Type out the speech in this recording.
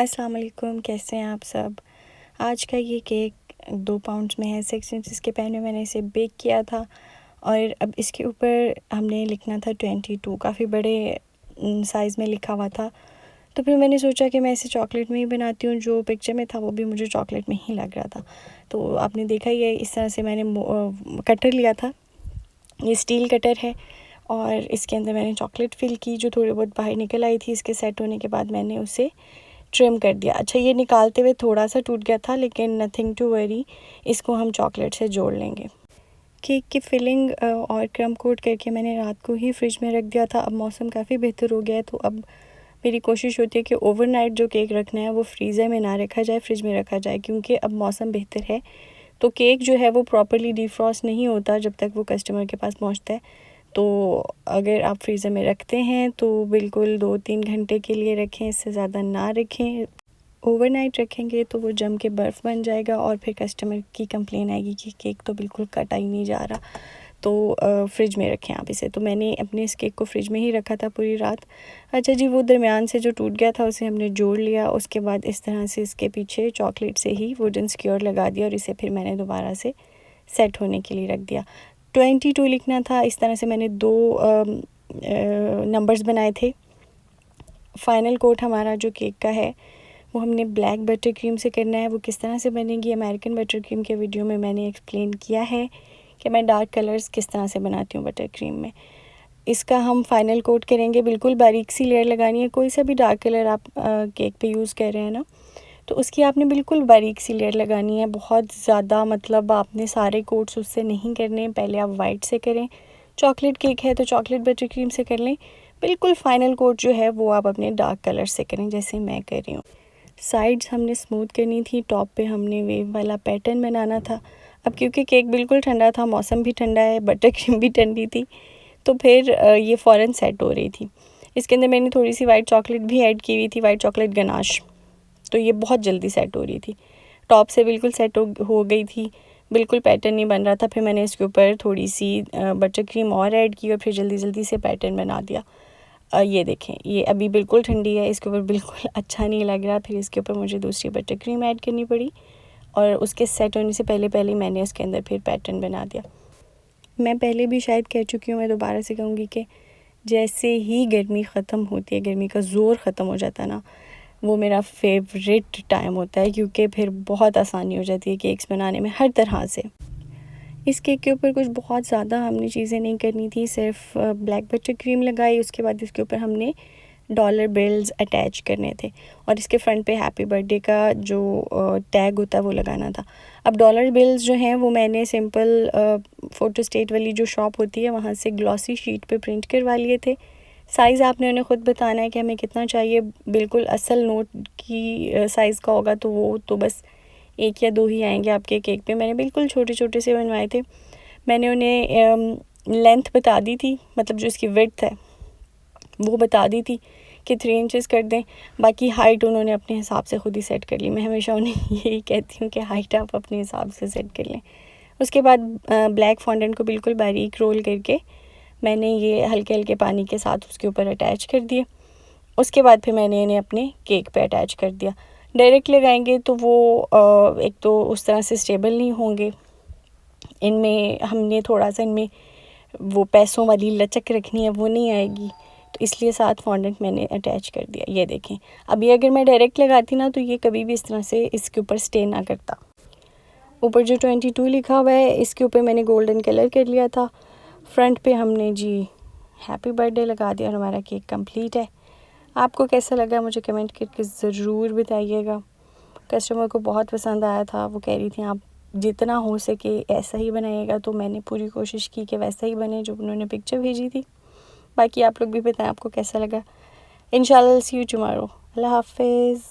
अस्सलाम वालेकुम, कैसे हैं आप सब। आज का ये केक 2 पाउंड्स में है। 6 इंचेस के पैन में मैंने इसे बेक किया था और अब इसके ऊपर हमने लिखना था 22, काफ़ी बड़े साइज़ में लिखा हुआ था। तो फिर मैंने सोचा कि मैं इसे चॉकलेट में ही बनाती हूँ। जो पिक्चर में था वो भी मुझे चॉकलेट में ही लग रहा था। तो आपने देखा ही है, इस तरह से मैंने कटर लिया था। ये स्टील कटर है और इसके अंदर मैंने चॉकलेट फिल की, जो थोड़ी बहुत बाहर निकल आई थी। इसके सेट होने के बाद मैंने उसे ट्रिम कर दिया। अच्छा, ये निकालते हुए थोड़ा सा टूट गया था, लेकिन नथिंग टू वरी, इसको हम चॉकलेट से जोड़ लेंगे। केक की फिलिंग और क्रम कोट करके मैंने रात को ही फ्रिज में रख दिया था। अब मौसम काफ़ी बेहतर हो गया है, तो अब मेरी कोशिश होती है कि ओवरनाइट जो केक रखना है वो फ्रीज़र में ना रखा जाए, फ्रिज में रखा जाए, क्योंकि अब मौसम बेहतर है तो केक जो है वो प्रॉपर्ली डिफ्रॉस्ट नहीं होता जब तक वो कस्टमर के पास पहुंचता है। तो अगर आप फ्रीज़र में रखते हैं तो बिल्कुल 2-3 घंटे के लिए रखें, इससे ज़्यादा ना रखें। ओवरनाइट रखेंगे तो वो जम के बर्फ़ बन जाएगा और फिर कस्टमर की कंप्लेन आएगी कि केक तो बिल्कुल कटा ही नहीं जा रहा। तो फ्रिज में रखें आप इसे। तो मैंने अपने इस केक को फ्रिज में ही रखा था पूरी रात। अच्छा जी, वो दरमियान से जो टूट गया था उसे हमने जोड़ लिया। उसके बाद इस तरह से इसके पीछे चॉकलेट से ही वुडन स्क्योर लगा दिया और इसे फिर मैंने दोबारा से सेट होने के लिए रख दिया। 22 लिखना था। इस तरह से मैंने 2 नंबर्स बनाए थे। फ़ाइनल कोट हमारा जो केक का है वो हमने ब्लैक बटर क्रीम से करना है। वो किस तरह से बनेगी, अमेरिकन बटर क्रीम के वीडियो में मैंने एक्सप्लेन किया है कि मैं डार्क कलर्स किस तरह से बनाती हूँ बटर क्रीम में। इसका हम फाइनल कोट करेंगे। बिल्कुल बारीक सी लेयर लगानी है। कोई सा भी डार्क कलर आप केक पे यूज़ कर रहे हैं ना, तो उसकी आपने बिल्कुल बारीक सी लेयर लगानी है। बहुत ज़्यादा मतलब आपने सारे कोट्स उससे नहीं करने। पहले आप वाइट से करें। चॉकलेट केक है तो चॉकलेट बटर क्रीम से कर लें। बिल्कुल फाइनल कोट जो है वो आप अपने डार्क कलर से करें, जैसे मैं कर रही हूँ। साइड्स हमने स्मूथ करनी थी, टॉप पे हमने वेव वाला पैटर्न बनाना था। अब क्योंकि केक बिल्कुल ठंडा था, मौसम भी ठंडा है, बटर क्रीम भी ठंडी थी, तो फिर ये फ़ौरन सेट हो रही थी। इसके अंदर मैंने थोड़ी सी वाइट चॉकलेट भी ऐड की हुई थी, वाइट चॉकलेट गनाश, तो ये बहुत जल्दी सेट हो रही थी। टॉप से बिल्कुल सेट हो गई थी, बिल्कुल पैटर्न नहीं बन रहा था। फिर मैंने इसके ऊपर थोड़ी सी बटर क्रीम और ऐड की और फिर जल्दी जल्दी से पैटर्न बना दिया। ये देखें, ये अभी बिल्कुल ठंडी है, इसके ऊपर बिल्कुल अच्छा नहीं लग रहा। फिर इसके ऊपर मुझे दूसरी बटर क्रीम ऐड करनी पड़ी और उसके सेट होने से पहले पहले मैंने इसके अंदर फिर पैटर्न बना दिया। मैं पहले भी शायद कह चुकी हूँ, मैं दोबारा से कहूँगी कि जैसे ही गर्मी ख़त्म होती है, गर्मी का ज़ोर ख़त्म हो जाता है ना, वो मेरा फेवरेट टाइम होता है, क्योंकि फिर बहुत आसानी हो जाती है केक्स बनाने में हर तरह से। इस केक के ऊपर कुछ बहुत ज़्यादा हमने चीज़ें नहीं करनी थी, सिर्फ ब्लैक बटर क्रीम लगाई। उसके बाद इसके ऊपर हमने डॉलर बिल्स अटैच करने थे और इसके फ्रंट पे हैप्पी बर्थडे का जो टैग होता है वो लगाना था। अब डॉलर बिल्स जो हैं वो मैंने सिंपल फ़ोटो स्टेट वाली जो शॉप होती है वहाँ से ग्लॉसी शीट पे प्रिंट करवा लिए थे। साइज़ आपने उन्हें ख़ुद बताना है कि हमें कितना चाहिए। बिल्कुल असल नोट की साइज़ का होगा तो वो तो बस 1 या 2 ही आएंगे आपके केक पे। मैंने बिल्कुल छोटे छोटे से बनवाए थे। मैंने उन्हें लेंथ बता दी थी, मतलब जो इसकी विड्थ है वो बता दी थी कि 3 इंचेस कर दें। बाकी हाइट उन्होंने अपने हिसाब से ख़ुद ही सेट कर ली। मैं हमेशा उन्हें यही कहती हूँ कि हाइट आप अपने हिसाब से सेट कर लें। उसके बाद ब्लैक फॉन्डेंट को बिल्कुल बारीक रोल करके मैंने ये हल्के हल्के पानी के साथ उसके ऊपर अटैच कर दिए। उसके बाद फिर मैंने इन्हें अपने केक पे अटैच कर दिया। डायरेक्ट लगाएंगे तो वो एक तो उस तरह से स्टेबल नहीं होंगे। इनमें हमने थोड़ा सा इनमें वो पैसों वाली लचक रखनी है, वो नहीं आएगी, तो इसलिए साथ फॉन्डेंट मैंने अटैच कर दिया। ये देखें, अभी अगर मैं डायरेक्ट लगाती ना तो ये कभी भी इस तरह से इसके ऊपर स्टे ना करता। ऊपर जो 22 लिखा हुआ है इसके ऊपर मैंने गोल्डन कलर कर लिया था। फ्रंट पे हमने जी हैप्पी बर्थडे लगा दिया और हमारा केक कंप्लीट है। आपको कैसा लगा मुझे कमेंट करके ज़रूर बताइएगा। कस्टमर को बहुत पसंद आया था। वो कह रही थी आप जितना हो सके ऐसा ही बनाइएगा, तो मैंने पूरी कोशिश की कि वैसा ही बने जो उन्होंने पिक्चर भेजी थी। बाकी आप लोग भी बताएं आपको कैसा लगा। इंशाल्लाह सी यू टुमारो। अल्लाह हाफिज़।